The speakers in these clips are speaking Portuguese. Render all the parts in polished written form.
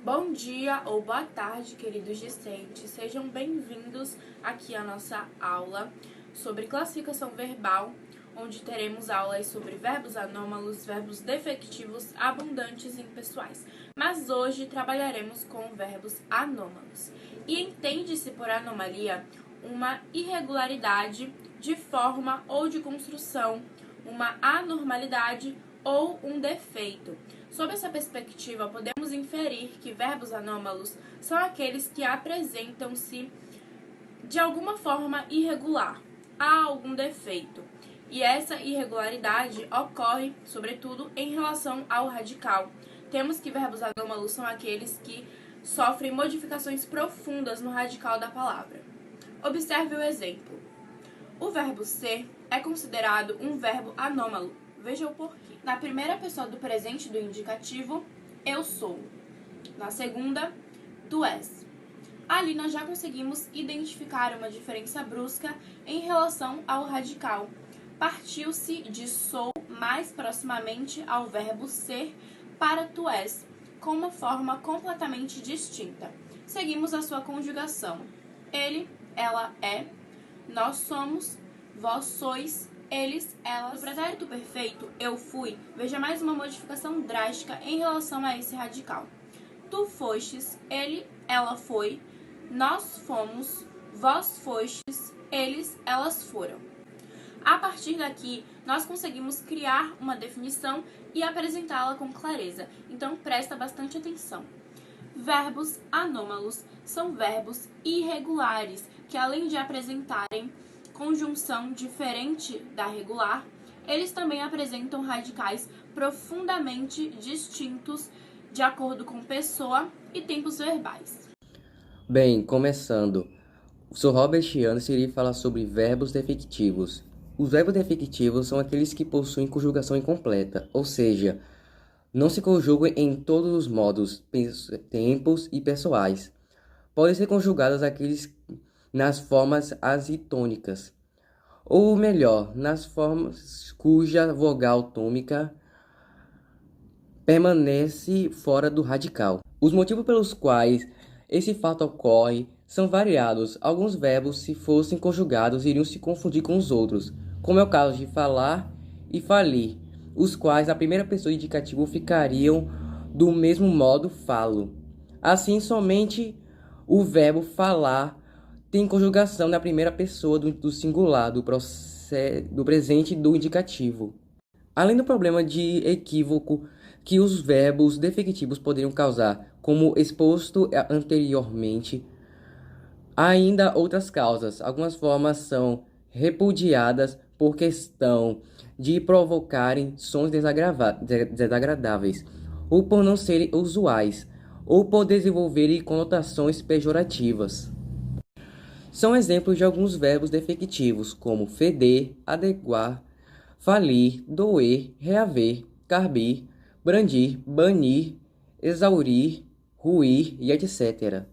Bom dia ou boa tarde, queridos discentes. Sejam bem-vindos aqui à nossa aula sobre classificação verbal, onde teremos aulas sobre verbos anômalos, verbos defectivos, abundantes e impessoais. Mas hoje trabalharemos com verbos anômalos. E entende-se por anomalia uma irregularidade de forma ou de construção, uma anormalidade ou um defeito. Sob essa perspectiva, podemos inferir que verbos anômalos são aqueles que apresentam-se de alguma forma irregular, há algum defeito. E essa irregularidade ocorre, sobretudo, em relação ao radical. Temos que verbos anômalos são aqueles que sofrem modificações profundas no radical da palavra. Observe o exemplo. O verbo ser é considerado um verbo anômalo. Veja o porquê. Na primeira pessoa do presente do indicativo, eu sou. Na segunda, tu és. Ali nós já conseguimos identificar uma diferença brusca em relação ao radical. Partiu-se de sou mais proximamente ao verbo ser para tu és, com uma forma completamente distinta. Seguimos a sua conjugação. Ele, ela é, nós somos, vós sois, eles, elas. No pretérito perfeito, eu fui, veja mais uma modificação drástica em relação a esse radical. Tu fostes, ele, ela foi, nós fomos, vós fostes, eles, elas foram. A partir daqui, nós conseguimos criar uma definição e apresentá-la com clareza. Então, presta bastante atenção. Verbos anômalos são verbos irregulares, que além de apresentarem conjunção diferente da regular, eles também apresentam radicais profundamente distintos de acordo com pessoa e tempos verbais. Bem, começando, sou Robert Anderson e irei falar sobre verbos defectivos. Os verbos defectivos são aqueles que possuem conjugação incompleta, ou seja, não se conjugam em todos os modos, tempos e pessoais. Podem ser conjugados aqueles nas formas azitônicas, ou melhor, nas formas cuja vogal tônica permanece fora do radical. Os motivos pelos quais esse fato ocorre são variados. Alguns verbos, se fossem conjugados, iriam se confundir com os outros, como é o caso de falar e falir, os quais na primeira pessoa indicativo ficariam do mesmo modo falo. Assim, somente o verbo falar tem conjugação na primeira pessoa do singular, do presente do indicativo. Além do problema de equívoco que os verbos defectivos poderiam causar, como exposto anteriormente, há ainda outras causas. Algumas formas são repudiadas por questão de provocarem sons desagradáveis, ou por não serem usuais, ou por desenvolverem conotações pejorativas. São exemplos de alguns verbos defectivos, como feder, adequar, falir, doer, reaver, carbir, brandir, banir, exaurir, ruir e etc.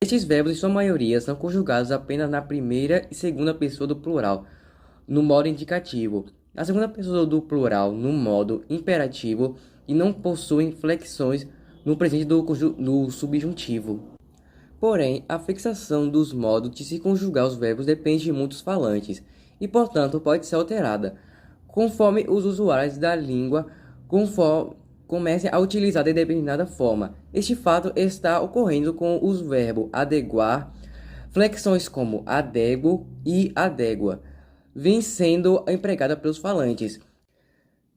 Estes verbos, em sua maioria, são conjugados apenas na primeira e segunda pessoa do plural, no modo indicativo, na segunda pessoa do plural, no modo imperativo, e não possuem flexões no presente do subjuntivo. Porém, a fixação dos modos de se conjugar os verbos depende de muitos falantes e, portanto, pode ser alterada, conforme os usuários da língua comecem a utilizar de determinada forma. Este fato está ocorrendo com os verbos adequar, flexões como adego e adégua, vêm sendo empregadas pelos falantes.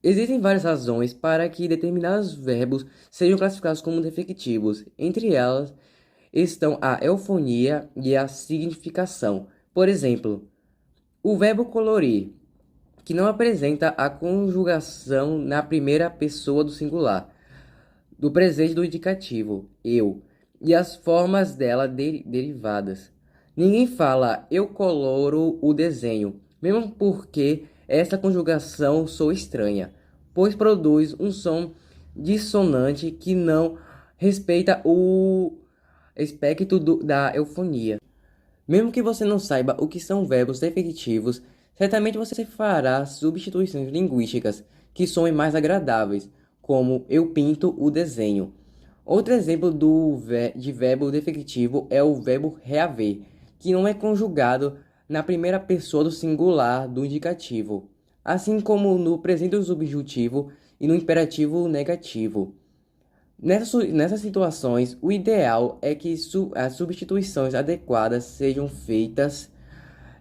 Existem várias razões para que determinados verbos sejam classificados como defectivos. Entre elas estão a eufonia e a significação. Por exemplo, o verbo colorir, que não apresenta a conjugação na primeira pessoa do singular, do presente do indicativo, eu, e as formas dela derivadas. Ninguém fala eu coloro o desenho, mesmo porque essa conjugação soa estranha, pois produz um som dissonante que não respeita o espectro da eufonia. Mesmo que você não saiba o que são verbos definitivos, certamente você fará substituições linguísticas que soem mais agradáveis, como eu pinto o desenho, Outro exemplo de verbo definitivo é o verbo reaver, que não é conjugado na primeira pessoa do singular do indicativo, assim como no presente subjuntivo e no imperativo negativo. Nessas situações, o ideal é que as substituições adequadas sejam feitas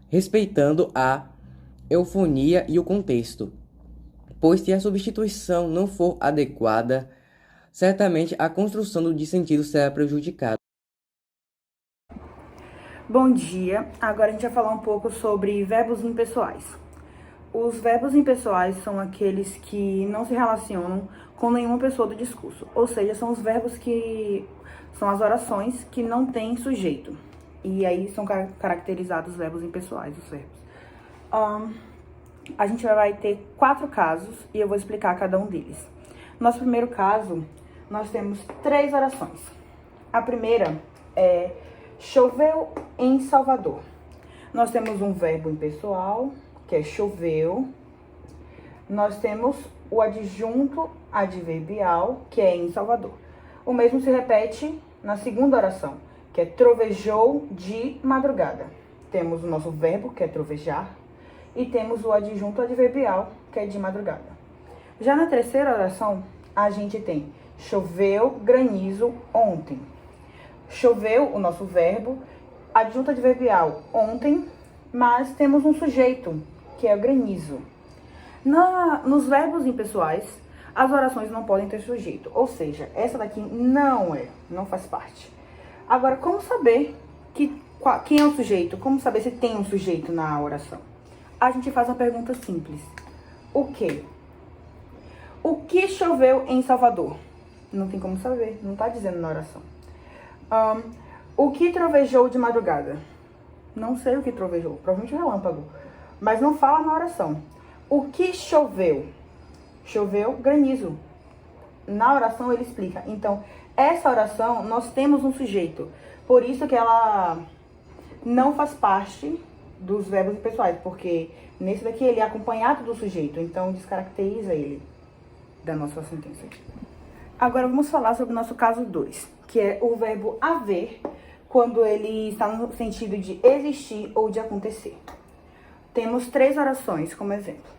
respeitando a eufonia e o contexto, pois se a substituição não for adequada, certamente a construção de sentido será prejudicada. Bom dia, agora a gente vai falar um pouco sobre verbos impessoais. Os verbos impessoais são aqueles que não se relacionam com nenhuma pessoa do discurso, ou seja, são os verbos que são as orações que não têm sujeito. E aí são caracterizados os verbos impessoais, os verbos. A gente vai ter 4 casos e eu vou explicar cada um deles. Nosso primeiro caso, nós temos 3 orações. A primeira é choveu em Salvador. Nós temos um verbo impessoal, que é choveu. Nós temos o adjunto adverbial, que é em Salvador. O mesmo se repete na segunda oração, que é trovejou de madrugada. Temos o nosso verbo, que é trovejar, e temos o adjunto adverbial, que é de madrugada. Já na terceira oração, a gente tem choveu granizo ontem. Choveu, o nosso verbo, adjunto adverbial ontem, mas temos um sujeito, que é o granizo. Nos verbos impessoais, as orações não podem ter sujeito, ou seja, essa daqui não faz parte. Agora, como saber quem é o sujeito? Como saber se tem um sujeito na oração? A gente faz uma pergunta simples. O quê? O que choveu em Salvador? Não tem como saber, não está dizendo na oração. O que trovejou de madrugada? Não sei o que trovejou, provavelmente relâmpago, mas não fala na oração. O que choveu? Choveu granizo. Na oração ele explica. Então, essa oração, nós temos um sujeito. Por isso que ela não faz parte dos verbos impessoais, porque nesse daqui ele é acompanhado do sujeito, então descaracteriza ele da nossa sentença. Agora vamos falar sobre o nosso caso 2, que é o verbo haver, quando ele está no sentido de existir ou de acontecer. Temos 3 orações como exemplo.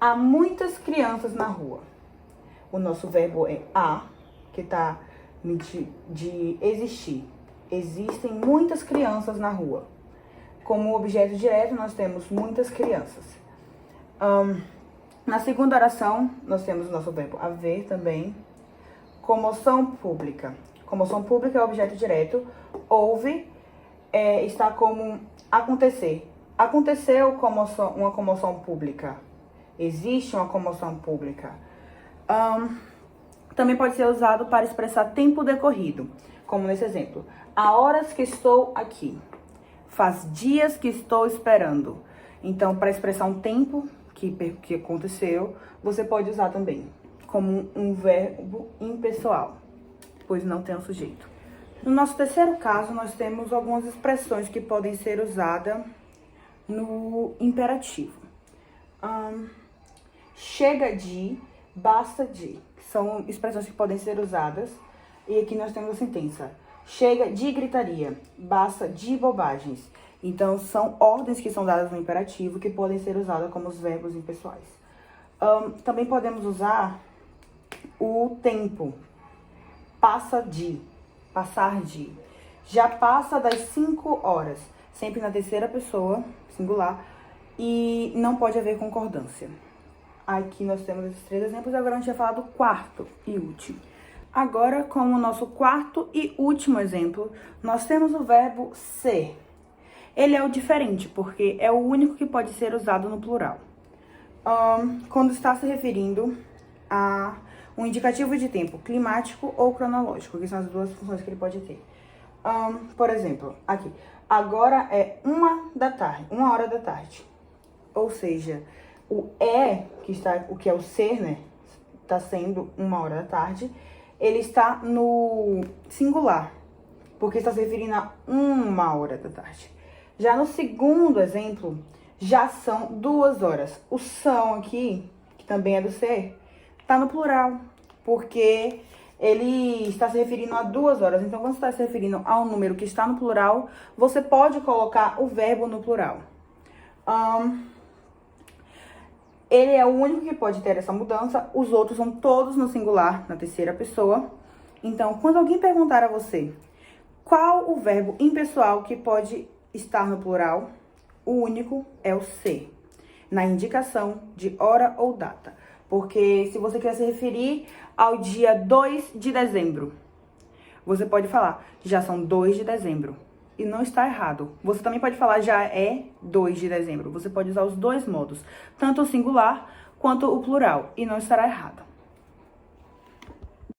Há muitas crianças na rua. O nosso verbo é há, que está de existir. Existem muitas crianças na rua. Como objeto direto, nós temos muitas crianças. Na segunda oração, nós temos o nosso verbo haver também. Comoção pública. Comoção pública é objeto direto. Houve, está como acontecer. Aconteceu uma comoção pública. Existe uma comoção pública. Também pode ser usado para expressar tempo decorrido, como nesse exemplo. Há horas que estou aqui. Faz dias que estou esperando. Então, para expressar um tempo que aconteceu, você pode usar também como um verbo impessoal, pois não tem um sujeito. No nosso terceiro caso, nós temos algumas expressões que podem ser usadas no imperativo. Chega de, basta de. São expressões que podem ser usadas. E aqui nós temos a sentença. Chega de gritaria, basta de bobagens. Então, são ordens que são dadas no imperativo que podem ser usadas como os verbos impessoais. Também podemos usar o tempo. Passa de, passar de. Já passa das 5 horas. Sempre na terceira pessoa, singular. E não pode haver concordância. Aqui nós temos esses 3 exemplos. Agora a gente vai falar do quarto e último. Agora, como nosso quarto e último exemplo, nós temos o verbo ser. Ele é o diferente, porque é o único que pode ser usado no plural. Quando está se referindo a um indicativo de tempo climático ou cronológico, que são as 2 funções que ele pode ter. Por exemplo, aqui. Agora é 1 hora da tarde. Ou seja, o que é o ser, né? Está sendo 1 hora da tarde. Ele está no singular, porque está se referindo a 1 hora da tarde. Já no segundo exemplo, já são 2 horas. O são aqui, que também é do ser, está no plural, porque ele está se referindo a 2 horas. Então, quando está se referindo a um número que está no plural, você pode colocar o verbo no plural. Ele é o único que pode ter essa mudança. Os outros são todos no singular, na terceira pessoa. Então, quando alguém perguntar a você qual o verbo impessoal que pode estar no plural, o único é o ser, na indicação de hora ou data. Porque se você quer se referir ao dia 2 de dezembro, você pode falar, já são 2 de dezembro. E não está errado. Você também pode falar, já é 2 de dezembro. Você pode usar os dois modos, tanto o singular quanto o plural, e não estará errado.